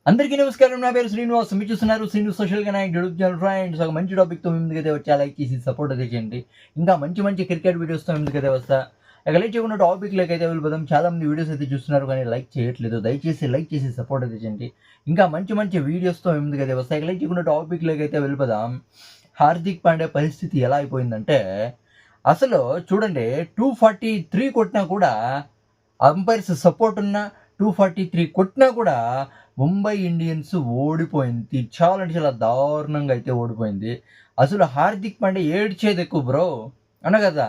అందరికీ నమస్కారం. నా పేరు శ్రీనివాస్. మీరు చూస్తున్నారు Srinivas social connect YouTube channel. Friends, ఒక మంచి టాపిక్తో ముందుకైతే వచ్చా. లైక్ చేసి సపోర్ట్ అయితే చేయండి. ఇంకా మంచి క్రికెట్ వీడియోస్తో ముందుకైతే వస్తా. ఇక లైక్ చేయకుండా టాపిక్లోకి అయితే వెళ్ళిపోదాం. చాలా మంది వీడియోస్ అయితే చూస్తున్నారు కానీ లైక్ చేయట్లేదు. దయచేసి లైక్ చేసి సపోర్ట్ అయితే చేయండి. ఇంకా మంచి వీడియోస్తో ముందుకైతే వస్తాయి. ఇక లైక్ చేయకుండా టాపిక్లోకి అయితే వెళ్ళిపోదాం. హార్దిక్ పాండ్యా పరిస్థితి ఎలా అయిపోయిందంటే, అసలు చూడండి, 243 కొట్టినా కూడా, అంపైర్స్ సపోర్ట్ ఉన్న 243 కొట్టినా కూడా ముంబై ఇండియన్స్ ఓడిపోయింది. చాలా అంటే చాలా దారుణంగా అయితే ఓడిపోయింది. అసలు హార్దిక్ పాండ్యా ఏడ్చేది ఎక్కువ బ్రో, అన్న కదా.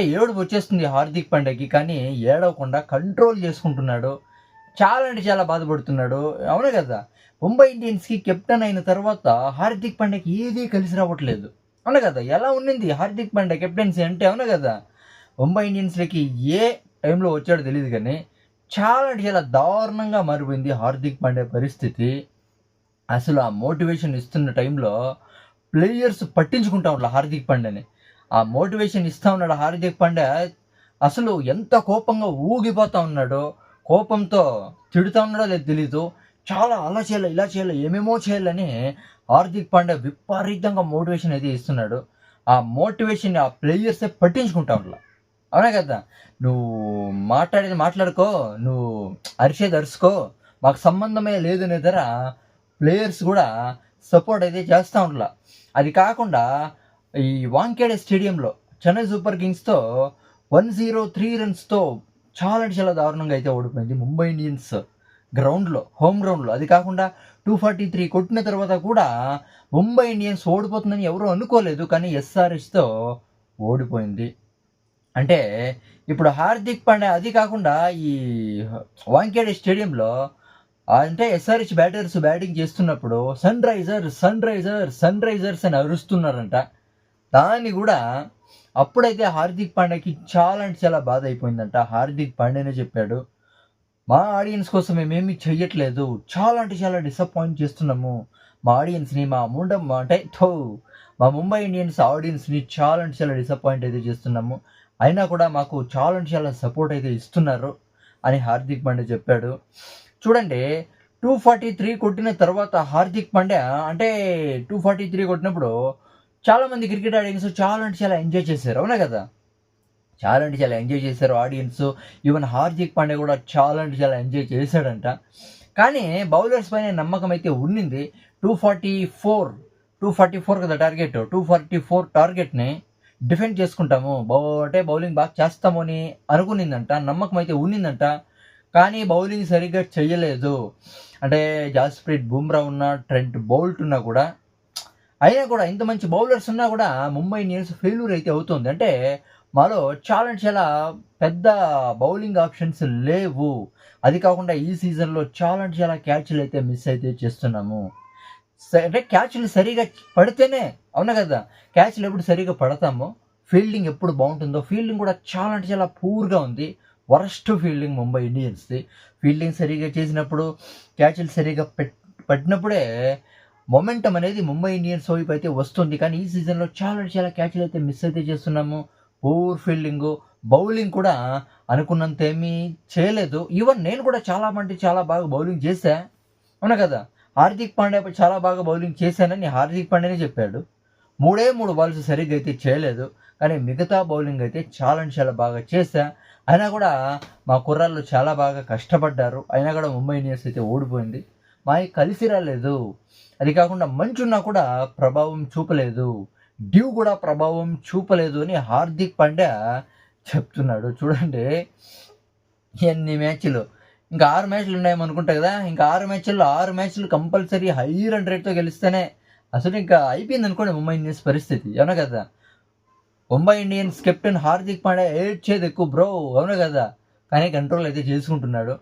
ఏడుపు వచ్చేస్తుంది హార్దిక్ పాండ్యాకి, కానీ ఏడవకుండా కంట్రోల్ చేసుకుంటున్నాడు. చాలా అంటే చాలా బాధపడుతున్నాడు, అవునా కదా. ముంబై ఇండియన్స్కి కెప్టెన్ అయిన తర్వాత హార్దిక్ పాండ్యాకి ఏదీ కలిసి రావట్లేదు, అవునా కదా. ఎలా ఉన్నింది హార్దిక్ పాండ్యా కెప్టెన్సీ అంటే, అవునా కదా. ముంబై ఇండియన్స్లోకి ఏ టైంలో వచ్చాడో తెలియదు కానీ చాలా అంటే చాలా దారుణంగా మారిపోయింది హార్దిక్ పాండ్యా పరిస్థితి. అసలు ఆ మోటివేషన్ ఇస్తున్న టైంలో ప్లేయర్స్ పట్టించుకుంటా ఉండాలి హార్దిక్ పాండ్యాని. ఆ మోటివేషన్ ఇస్తూ ఉన్నాడు హార్దిక్ పాండ్యా. అసలు ఎంత కోపంగా ఊగిపోతూ ఉన్నాడో, కోపంతో తిడుతూ ఉన్నాడో లేదు తెలీదు. చాలా అలా చేయాలి, ఇలా చేయాలి, ఏమేమో చేయాలని హార్దిక్ పాండ్యా విపరీతంగా మోటివేషన్ అయితే ఇస్తున్నాడు. ఆ మోటివేషన్ ఆ ప్లేయర్సే పట్టించుకుంటా ఉండాలి, అవునా కదా. నువ్వు మాట్లాడేది మాట్లాడుకో, నువ్వు అరిచేది అరుచుకో, మాకు సంబంధమే లేదు అనే ధర ప్లేయర్స్ కూడా సపోర్ట్ అయితే చేస్తూ ఉండాల. అది కాకుండా ఈ వాంఖేడే స్టేడియంలో చెన్నై సూపర్ కింగ్స్తో 103 రన్స్తో చాలా అంటే చాలా దారుణంగా అయితే ఓడిపోయింది ముంబై ఇండియన్స్ గ్రౌండ్లో, హోమ్ గ్రౌండ్లో. అది కాకుండా 243 కొట్టిన తర్వాత కూడా ముంబై ఇండియన్స్ ఓడిపోతుందని ఎవరూ అనుకోలేదు, కానీ ఎస్ఆర్హెచ్తో ఓడిపోయింది. అంటే ఇప్పుడు హార్దిక్ పాండ్యా, అది కాకుండా ఈ వాంఖేడే స్టేడియంలో అంటే ఎస్ఆర్హెచ్ బ్యాటర్స్ బ్యాటింగ్ చేస్తున్నప్పుడు సన్ రైజర్స్ అని అరుస్తున్నారంట. దాన్ని కూడా అప్పుడైతే హార్దిక్ పాండ్యాకి చాలా అంటే చాలా బాధ అయిపోయిందంట. హార్దిక్ పాండ్యానే చెప్పాడు, మా ఆడియన్స్ కోసం మేమేమి చెయ్యట్లేదు, చాలా అంటే చాలా డిసప్పాయింట్ చేస్తున్నాము మా ఆడియన్స్ని, మా ముంబై ఇండియన్స్ ఆడియన్స్ని చాలా అంటే చాలా డిసప్పాయింట్ అయితే చేస్తున్నాము. అయినా కూడా మాకు చాలా అంటే చాలా సపోర్ట్ అయితే ఇస్తున్నారు అని హార్దిక్ పాండ్యా చెప్పాడు. చూడండి, 243 కొట్టిన తర్వాత హార్దిక్ పాండ్యా అంటే 243 కొట్టినప్పుడు చాలామంది క్రికెట్ ఆడియన్స్ చాలా అంటే చాలా ఎంజాయ్ చేశారు, అవునా కదా. చాలా అంటే చాలా ఎంజాయ్ చేశారు ఆడియన్స్. ఈవెన్ హార్దిక్ పాండ్యా కూడా చాలా అంటే చాలా ఎంజాయ్ చేశాడంట. కానీ బౌలర్స్ పైన నమ్మకం అయితే ఉన్నింది. 244 కదా టార్గెట్. 244 టార్గెట్ని డిఫెండ్ చేసుకుంటాము, అంటే బౌలింగ్ బాగా చేస్తాము అని అనుకునిందంట, నమ్మకం అయితే ఉన్నిందంట. కానీ బౌలింగ్ సరిగ్గా చెయ్యలేదు. అంటే జాస్ప్రీత్ బుమ్రా ఉన్నా, ట్రెంట్ బౌల్ట్ ఉన్నా కూడా, అయినా కూడా ఇంత మంచి బౌలర్స్ ఉన్నా కూడా ముంబై ఇండియన్స్ ఫెయిల్యూర్ అయితే అవుతుంది. అంటే మాలో చాలా అంటే చాలా పెద్ద బౌలింగ్ ఆప్షన్స్ లేవు. అది కాకుండా ఈ సీజన్లో చాలా అంటే చాలా క్యాచ్లు అయితే మిస్ అయితే చేస్తున్నాము. అంటే క్యాచ్లు సరిగా పడితేనే, అవునా కదా. క్యాచ్లు ఎప్పుడు సరిగా పడతామో, ఫీల్డింగ్ ఎప్పుడు బాగుంటుందో, ఫీల్డింగ్ కూడా చాలా అంటే చాలా పూర్గా ఉంది. వరస్ట్ ఫీల్డింగ్ ముంబై ఇండియన్స్ది. ఫీల్డింగ్ సరిగా చేసినప్పుడు, క్యాచ్లు సరిగా పట్టినప్పుడే మొమెంటం అనేది ముంబై ఇండియన్స్ వైపు అయితే వస్తుంది. కానీ ఈ సీజన్లో చాలా అంటే చాలా క్యాచ్లు అయితే మిస్ అయితే చేస్తున్నాము. పూర్ ఫీల్డింగు, బౌలింగ్ కూడా అనుకున్నంత ఏమీ చేయలేదు. ఈవెన్ నేను కూడా చాలా అంటే చాలా బాగా బౌలింగ్ చేశా, అవునా కదా. హార్దిక్ పాండ్యా చాలా బాగా బౌలింగ్ చేశానని హార్దిక్ పాండ్యానే చెప్పాడు. 3 బాల్స్ సరిగ్గా అయితే చేయలేదు, కానీ మిగతా బౌలింగ్ అయితే చాలా అంటే చాలా బాగా చేశా. అయినా కూడా మా కుర్రాళ్ళు చాలా బాగా కష్టపడ్డారు. అయినా కూడా ముంబై ఇండియన్స్ అయితే ఓడిపోయింది. మాకు కలిసి రాలేదు. అది కాకుండా మంచున్నా కూడా ప్రభావం చూపలేదు, డ్యూ కూడా ప్రభావం చూపలేదు అని హార్దిక్ పాండ్యా చెప్తున్నాడు. చూడండి, ఎన్ని మ్యాచ్లు, ఇంకా 6 మ్యాచ్లు ఉన్నాయేమనుకుంటా కదా. ఇంకా 6 మ్యాచ్లు కంపల్సరీ హై రన్ రేట్తో గెలిస్తేనే అసలు ఇంకా అయిపోయింది అనుకోండి ముంబై ఇండియన్స్ పరిస్థితి, అవునా కదా. ముంబై ఇండియన్స్ కెప్టెన్ హార్దిక్ పాండ్యా ఏడ్చేది ఎక్కువ బ్రో, అవునా కదా. కానీ కంట్రోల్ అయితే చేసుకుంటున్నాడు.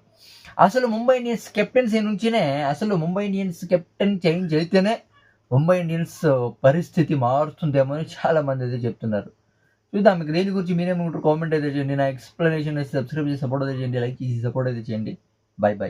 అసలు ముంబై ఇండియన్స్ కెప్టెన్సీ నుంచినే, అసలు ముంబై ఇండియన్స్ కెప్టెన్ చేంజ్ అయితేనే ముంబై ఇండియన్స్ పరిస్థితి మారుతుందేమో అని చాలామంది అయితే చెప్తున్నారు. చూద్దాం, మీకు దేని గురించి మీరేమనుకుంటారు కామెంట్ అయితే చేయండి. నా ఎక్స్ప్లెనేషన్ అయితే సబ్స్క్రైబ్ చేసి సపోర్ట్ అయితే చేయండి, లైక్ చేసి సపోర్ట్ అయితే చేయండి. బై.